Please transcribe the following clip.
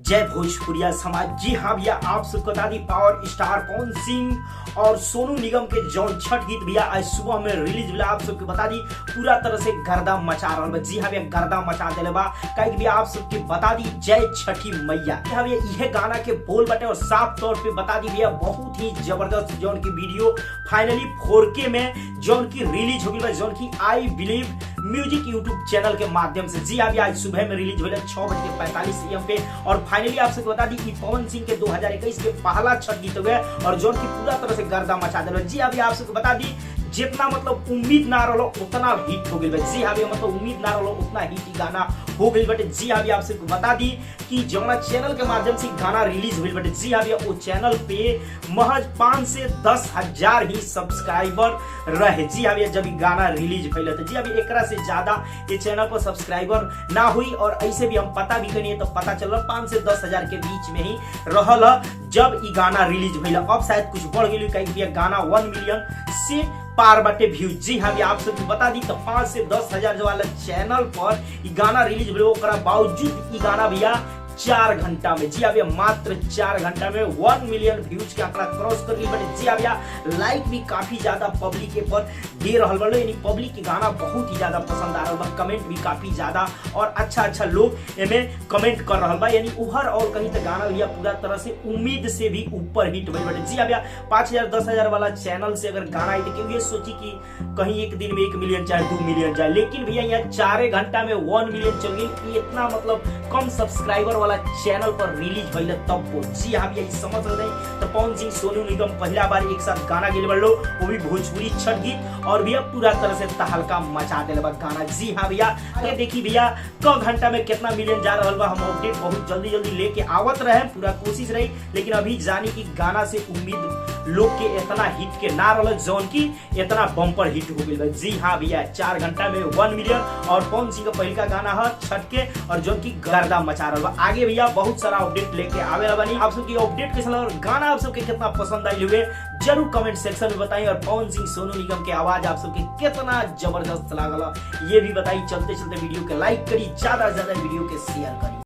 जय भोजपुरिया समाज। जी हाँ भैया, आप सबको बता the power star Pawan Singh और सोनू निगम के जौन छठ गीत भैया आज सुबह में रिलीज हुआ। आप सबको बता दी पूरा तरह से गर्दा मचा रहा है। जी हाँ भैया, गर्दा मचा दिले बा। कहीं भैया आप सबके बता दी जय छठी मैया। हाँ भैया, यह गाना के बोल बटे और साफ तौर पे बता दी भैया बहुत ही जबरदस्त जौन की वीडियो फाइनली 4K में जौन की रिलीज हो गई, जौन की I believe music YouTube channel के माध्यम से। जी हाँ भैया, आज सुबह में रिलीज हुआ 6:45 AM पे। और फाइनली आप सबको बता दी कि पवन सिंह के 2021 के पहला छठ गीत हुआ और जौन की पूरा तरह से गर्दा मचा दिला। जी हाँ भैया, आप सबको बता दी जितना मतलब उम्मीद ना रहो उतना हिट हो गई। जी हाँ भैया, मतलब उम्मीद ना रहो उतना हिट गाना हो गई बटे। जी हाँ भैया, आप सबको बता दी कि जौना चैनल के माध्यम से गाना रिलीज हुई बटे। जी हाँ भैया, वो चैनल पे महज 5 से 10 हजार ही सब्सक्राइबर रहे। जी हाँ भैया, जब गाना रिलीज भइल तो जी हाँ भैया, एकरा से ज्यादा ये चैनल पर सब्सक्राइबर ना हुई। और ऐसे भी हम पता भी करिए तो पता चल 5 से 10 हजार के बीच में ही रहल जब ये गाना रिलीज भइल। अब शायद कुछ बढ़ गई, कहीं भैया गाना 1 मिलियन से पार बटे व्यू। जी हाँ भैया, आप सबको बता दी तो 5 से 10 हजार वाला चैनल पर ये गाना रिलीज भइल। ओकरा बावजूद ये गाना भैया 4 घंटा में, जी हाँ भैया, मात्र 4 घंटा में 1 मिलियन व्यूज के आंकड़ा क्रॉस कर ली बटे। जी हाँ भैया, लाइक भी काफी ज्यादा पब्लिक के पर दे रहल बा, यानी पब्लिक के गाना बहुत ही ज्यादा पसंद आ रहल बा। कमेंट भी काफी ज्यादा और अच्छा लोग एमे कमेंट कर रहल बा, यानी उभर और कहीं तक गाना भैया पूरा तरह से उम्मीद से भी ऊपर हिट भइल बटे। जी हाँ भैया, 5000 10,000 वाला चैनल से अगर गाना आई तो ये सोची कि कहीं एक दिन में 1 मिलियन चाहे 2 मिलियन जाए, लेकिन भैया यहाँ 4 घंटा में 1 मिलियन चल गई। इतना मतलब कम सब्सक्राइबर वाला चैनल पर रिलीज भइल तब को। जी हाँ भैया, समझ रहे तो पवन सिंह सोनू निगम पहला बार एक साथ गाना गेल बड़ो, वो भी भोजपुरी छठ गीत, और भैया पूरा तरह से तहलका मचा दिल बा गाना। जी हाँ भैया, आगे देखी भैया क घंटा में कितना मिलियन जा रहा बा। हम अपडेट बहुत जल्दी लेके आवत रहे, पूरा कोशिश रही, लेकिन अभी जानी कि गाना से उम्मीद लोग के इतना हिट के ना रहल जौन की इतना बम्पर हिट हो गई। जी हाँ भैया, 4 घंटा में 1 मिलियन और पवन सिंह का पहला गाना है छठ के और जौन की गर्दा मचा रहा बा। आगे भैया बहुत सारा अपडेट लेके आवेला बनी। आप सबकी अपडेट कैसा लगा, गाना आप सबके कितना पसंद आई हुए जरूर कमेंट सेक्शन में बताइए। और पवन सिंह सोनू निगम के आवाज आप सबके कितना जबरदस्त लागल ये भी बताइए। चलते वीडियो के लाइक करी, ज्यादा से ज्यादा वीडियो के शेयर करी।